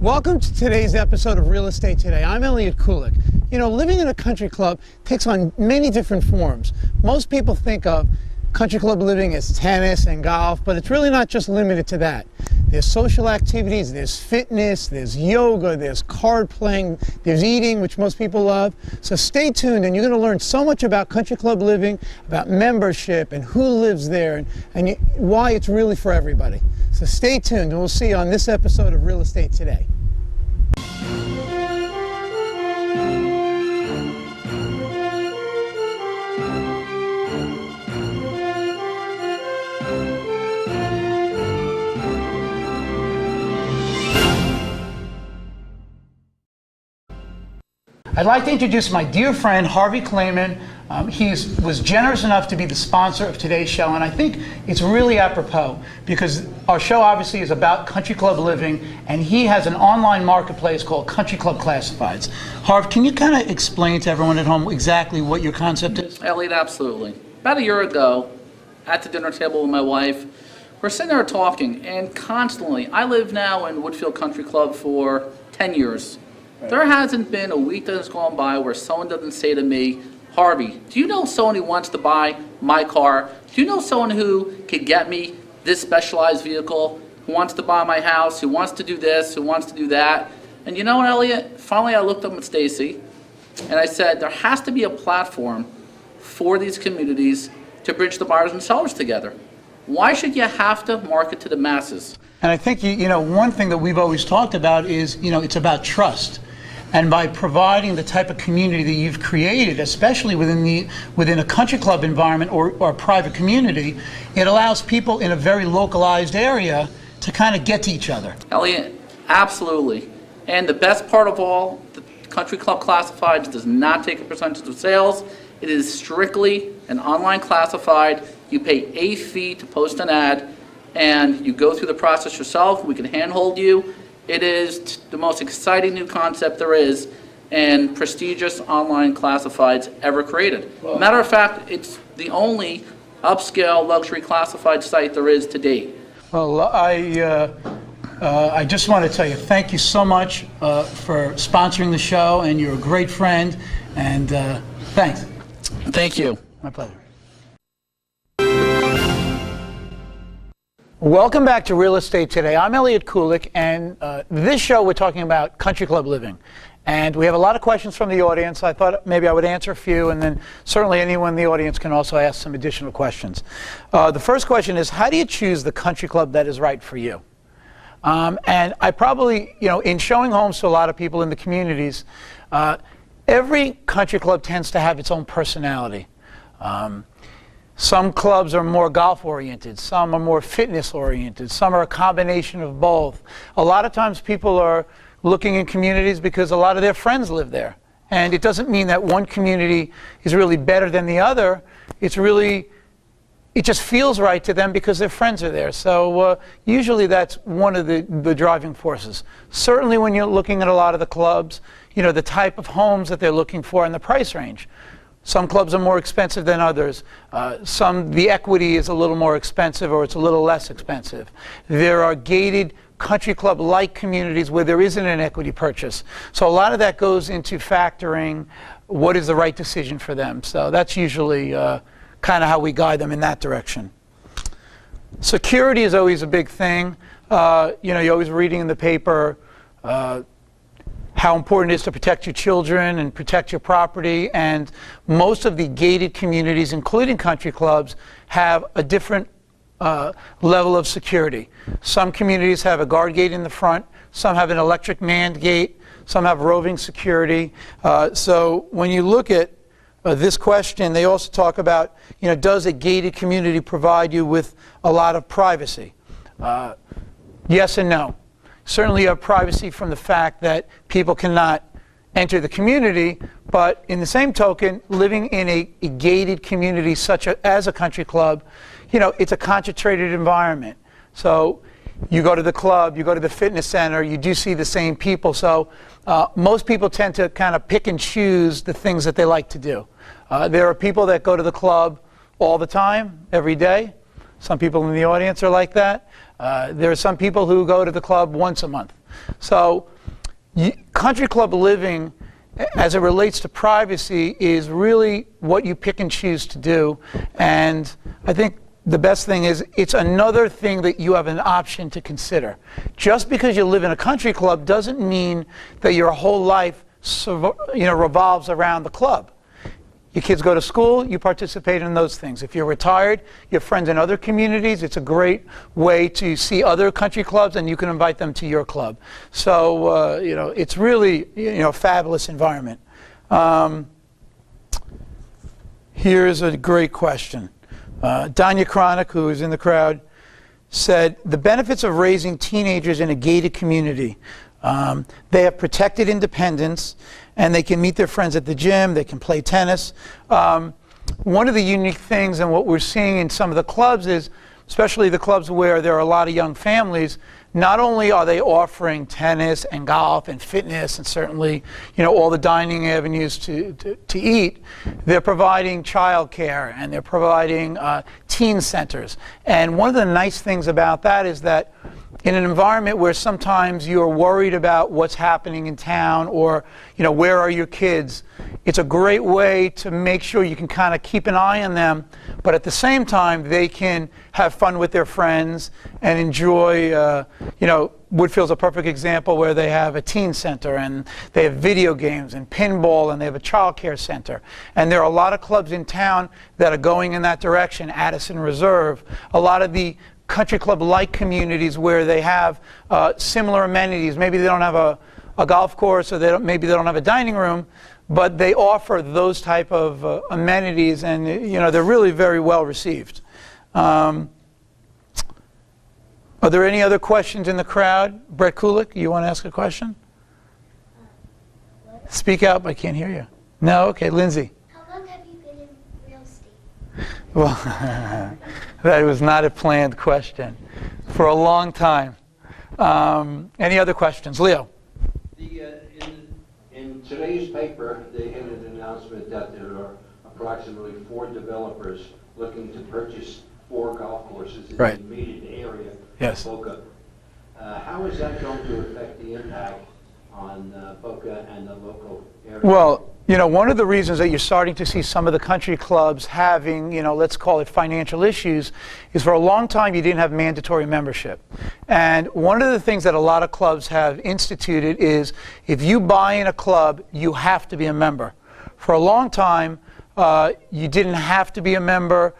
Welcome to today's episode of Real Estate Today. I'm Elliot Kulik. You know, living in a country club takes on many different forms. Most people think of country club living as tennis and golf, but it's really not just limited to that. There's social activities, there's fitness, there's yoga, there's card playing, there's eating, which most people love. So stay tuned, and you're going to learn so much about country club living, about membership and who lives there, and why it's really for everybody. So stay tuned, and we'll see you on this episode of Real Estate Today. I'd like to introduce my dear friend, Harvey Klayman. He was generous enough to be the sponsor of today's show, and I think it's really apropos because our show obviously is about country club living, and he has an online marketplace called Country Club Classifieds. Harv, can you kind of explain to everyone at home exactly what your concept is? Elliot, absolutely. About a year ago, at the dinner table with my wife, we're sitting there talking, and constantly, I live now in Woodfield Country Club for 10 years. There hasn't been a week that has gone by where someone doesn't say to me, Harvey, do you know someone who wants to buy my car? Do you know someone who could get me this specialized vehicle, who wants to buy my house, who wants to do this, who wants to do that? And you know what, Elliot? Finally, I looked up at Stacy, and I said, there has to be a platform for these communities to bridge the buyers and sellers together. Why should you have to market to the masses? And I think, you know, one thing that we've always talked about is, you know, it's about trust. And by providing the type of community that you've created, especially within a country club environment or a private community, it allows people in a very localized area to kind of get to each other. Elliot, absolutely. And the best part of all, the Country Club Classifieds does not take a percentage of sales. It is strictly an online classified. You pay a fee to post an ad, and you go through the process yourself. We can handhold you. It is the most exciting new concept there is and prestigious online classifieds ever created. Wow. Matter of fact, it's the only upscale luxury classified site there is to date. Well, I just want to tell you, thank you so much for sponsoring the show, and you're a great friend, and thanks. Thank you. My pleasure. Welcome back to Real Estate Today. I'm Elliot Kulik, and this show we're talking about country club living. And we have a lot of questions from the audience. I thought maybe I would answer a few, and then certainly anyone in the audience can also ask some additional questions. The first question is, how do you choose the country club that is right for you? And I probably, you know, in showing homes to a lot of people in the communities, every country club tends to have its own personality. Some clubs are more golf-oriented, some are more fitness-oriented, some are a combination of both. A lot of times people are looking in communities because a lot of their friends live there. And it doesn't mean that one community is really better than the other. It's really, it just feels right to them because their friends are there. So usually that's one of the driving forces. Certainly when you're looking at a lot of the clubs, you know, the type of homes that they're looking for and the price range. Some clubs are more expensive than others. The equity is a little more expensive or it's a little less expensive. There are gated country club-like communities where there isn't an equity purchase. So a lot of that goes into factoring what is the right decision for them. So that's usually kind of how we guide them in that direction. Security is always a big thing. You know, you're always reading in the paper how important it is to protect your children and protect your property, and most of the gated communities, including country clubs, have a different level of security. Some communities have a guard gate in the front, some have an electric manned gate, some have roving security. So when you look at this question, they also talk about, you know, does a gated community provide you with a lot of privacy? Yes and no. Certainly you have privacy from the fact that people cannot enter the community, but in the same token, living in a gated community such as a country club, you know, it's a concentrated environment. So you go to the club, you go to the fitness center, you do see the same people. So most people tend to kind of pick and choose the things that they like to do. There are people that go to the club all the time, every day. Some people in the audience are like that. There are some people who go to the club once a month. So country club living, as it relates to privacy, is really what you pick and choose to do. And I think the best thing is it's another thing that you have an option to consider. Just because you live in a country club doesn't mean that your whole life revolves around the club. Your kids go to school, you participate in those things. If you're retired, you have friends in other communities, it's a great way to see other country clubs, and you can invite them to your club. So, it's really, a fabulous environment. Here's a great question. Danya Chronic, who is in the crowd, said, the benefits of raising teenagers in a gated community. They have protected independence, and they can meet their friends at the gym, they can play tennis. One of the unique things and what we're seeing in some of the clubs is, especially the clubs where there are a lot of young families, not only are they offering tennis and golf and fitness and certainly, all the dining avenues to eat, they're providing childcare and they're providing teen centers. And one of the nice things about that is that in an environment where sometimes you're worried about what's happening in town or, where are your kids, it's a great way to make sure you can kind of keep an eye on them, but at the same time they can have fun with their friends and enjoy, Woodfield's a perfect example where they have a teen center and they have video games and pinball and they have a child care center. And there are a lot of clubs in town that are going in that direction, Addison Reserve, a lot of the country club-like communities where they have similar amenities. Maybe they don't have a golf course or maybe they don't have a dining room, but they offer those type of amenities, and they're really very well received. Are there any other questions in the crowd? Brett Kulik, you want to ask a question? Speak up, I can't hear you. No? Okay, Lindsay. How long have you been in real estate? Well, that was not a planned question. For a long time. Any other questions? Leo. In today's paper, they had an announcement that there are approximately 4 developers looking to purchase 4 golf courses in Right. the immediate area Yes. of Boca. How is that going to affect the impact on Boca and the local area? Well, one of the reasons that you're starting to see some of the country clubs having, let's call it financial issues, is for a long time you didn't have mandatory membership. And one of the things that a lot of clubs have instituted is if you buy in a club, you have to be a member. For a long time, you didn't have to be a member.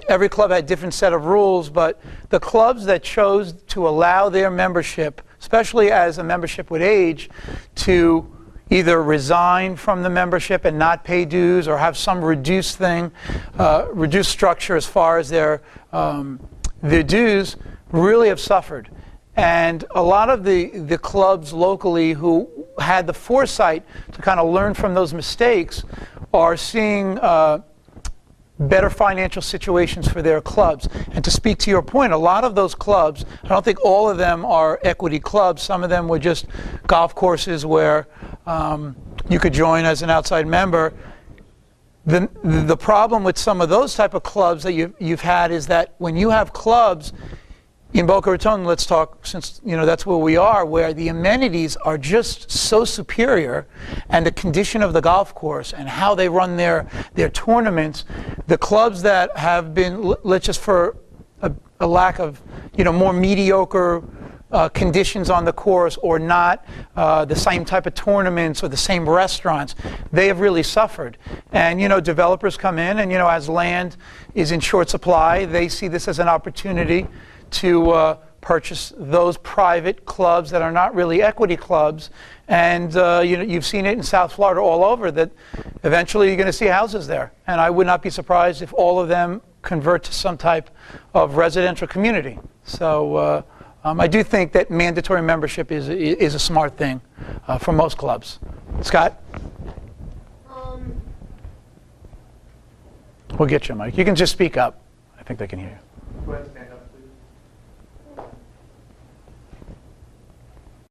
Every club had a different set of rules, but the clubs that chose to allow their membership, especially as a membership would age, to either resign from the membership and not pay dues or have some reduced structure as far as their dues, really have suffered. And a lot of the clubs locally who had the foresight to kind of learn from those mistakes are seeing better financial situations for their clubs. And to speak to your point, a lot of those clubs, I don't think all of them are equity clubs. Some of them were just golf courses where you could join as an outside member. The problem with some of those type of clubs that you've had is that when you have clubs in Boca Raton, let's talk, since that's where we are, where the amenities are just so superior, and the condition of the golf course and how they run their tournaments, the clubs that have been, let's just for a lack of more mediocre conditions on the course, or not the same type of tournaments or the same restaurants, they have really suffered. And developers come in, and as land is in short supply, they see this as an opportunity to purchase those private clubs that are not really equity clubs. And you've seen it in South Florida all over, that eventually you're going to see houses there. And I would not be surprised if all of them convert to some type of residential community. So I do think that mandatory membership is a smart thing for most clubs. Scott? We'll get you, Mike. You can just speak up. I think they can hear you.